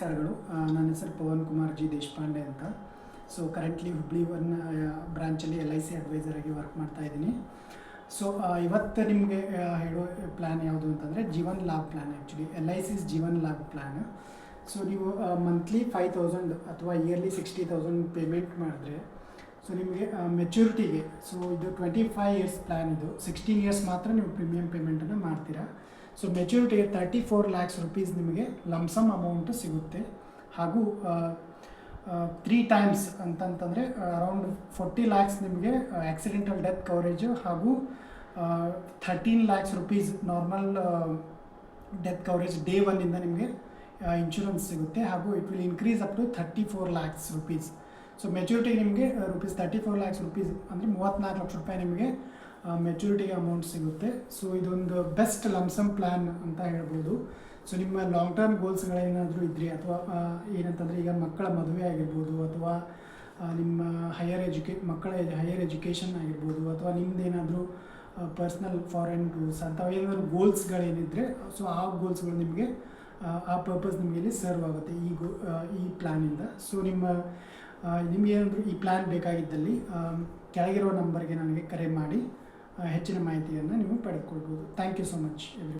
ನಮಸ್ಕಾರಗಳು. ನನ್ನ ಹೆಸರು ಪವನ್ ಕುಮಾರ್ ಜಿ ದೇಶಪಾಂಡೆ ಅಂತ. ಸೊ ಕರೆಂಟ್ಲಿ ಹುಬ್ಳಿ ಒನ್ ಬ್ರಾಂಚಲ್ಲಿ LIC ಅಡ್ವೈಸರ್ ಆಗಿ ವರ್ಕ್ ಮಾಡ್ತಾ ಇದ್ದೀನಿ. ಸೊ ಇವತ್ತು ನಿಮಗೆ ಹೇಳೋ ಪ್ಲ್ಯಾನ್ ಯಾವುದು ಅಂತಂದರೆ ಜೀವನ್ ಲಾಭ ಪ್ಲ್ಯಾನ್. ಆ್ಯಕ್ಚುಲಿ LIC's ಜೀವನ್ ಲಾಭ ಪ್ಲ್ಯಾನ್. ಸೊ ನೀವು ಮಂತ್ಲಿ 5,000 ಅಥವಾ ಇಯರ್ಲಿ 60,000 ಪೇಮೆಂಟ್ ಮಾಡಿದ್ರೆ ಸೊ ನಿಮಗೆ ಮೆಚ್ಯೂರಿಟಿಗೆ, ಸೊ ಇದು 25 ಇಯರ್ಸ್ ಪ್ಲ್ಯಾನ್, ಇದು 16 ಇಯರ್ಸ್ ಮಾತ್ರ ನೀವು ಪ್ರೀಮಿಯಂ ಪೇಮೆಂಟನ್ನು ಮಾಡ್ತೀರಾ. ಸೊ ಮೆಚ್ಯೂರಿಟಿಗೆ 34 lakhs rupees ನಿಮಗೆ ಲಮ್ಸಮ್ ಅಮೌಂಟು ಸಿಗುತ್ತೆ. ಹಾಗೂ 3 times ಅಂತಂತಂದರೆ ಅರೌಂಡ್ 40 lakhs ನಿಮಗೆ ಆಕ್ಸಿಡೆಂಟಲ್ ಡೆತ್ ಕವರೇಜು, ಹಾಗೂ 13 lakhs rupees normal death coverage day ಒನ್ನಿಂದ ನಿಮಗೆ ಇನ್ಶೂರೆನ್ಸ್ ಸಿಗುತ್ತೆ. ಹಾಗೂ it will increase up to 34 lakhs rupees. So ಮೆಚ್ಯೂರಿಟಿಗೆ ನಿಮಗೆ ₹34 lakhs ಅಂದರೆ 34 ಲಕ್ಷ ರೂಪಾಯಿ ನಿಮಗೆ ಮೆಚ್ಯೂರಿಟಿಗೆ ಅಮೌಂಟ್ ಸಿಗುತ್ತೆ. ಸೊ ಇದೊಂದು ಬೆಸ್ಟ್ ಲಮ್ಸಮ್ ಪ್ಲ್ಯಾನ್ ಅಂತ ಹೇಳ್ಬೋದು. ಸೊ ನಿಮ್ಮ ಲಾಂಗ್ ಟರ್ಮ್ ಗೋಲ್ಸ್ಗಳೇನಾದರೂ ಇದ್ದರೆ, ಅಥವಾ ಏನಂತಂದರೆ ಈಗ ಮಕ್ಕಳ ಮದುವೆ ಆಗಿರ್ಬೋದು, ಅಥವಾ ನಿಮ್ಮ ಮಕ್ಕಳ ಹೈಯರ್ ಎಜುಕೇಷನ್ ಆಗಿರ್ಬೋದು, ಅಥವಾ ನಿಮ್ಮದೇನಾದರೂ ಪರ್ಸ್ನಲ್ ಫಾರಿನ್ ಟೂರ್ಸ್ ಅಂತ ಏನಾದರೂ ಗೋಲ್ಸ್ಗಳೇನಿದ್ದರೆ, ಸೊ ಆ ಗೋಲ್ಸ್ಗಳು ನಿಮಗೆ ಆ ಪರ್ಪಸ್ ನಿಮಗೆ ಇಲ್ಲಿ ಸರ್ವ್ ಆಗುತ್ತೆ ಈ ಪ್ಲ್ಯಾನಿಂದ. ಸೊ ನಿಮಗೇನಾದರೂ ಈ ಪ್ಲ್ಯಾನ್ ಬೇಕಾಗಿದ್ದಲ್ಲಿ ಕೆಳಗಿರೋ ನಂಬರ್ಗೆ ನನಗೆ ಕರೆ ಮಾಡಿ ಹೆಚ್ಚಿನ ಮಾಹಿತಿಯನ್ನು ನೀವು ಪಡೆದುಕೊಳ್ಬೋದು. Thank you so much every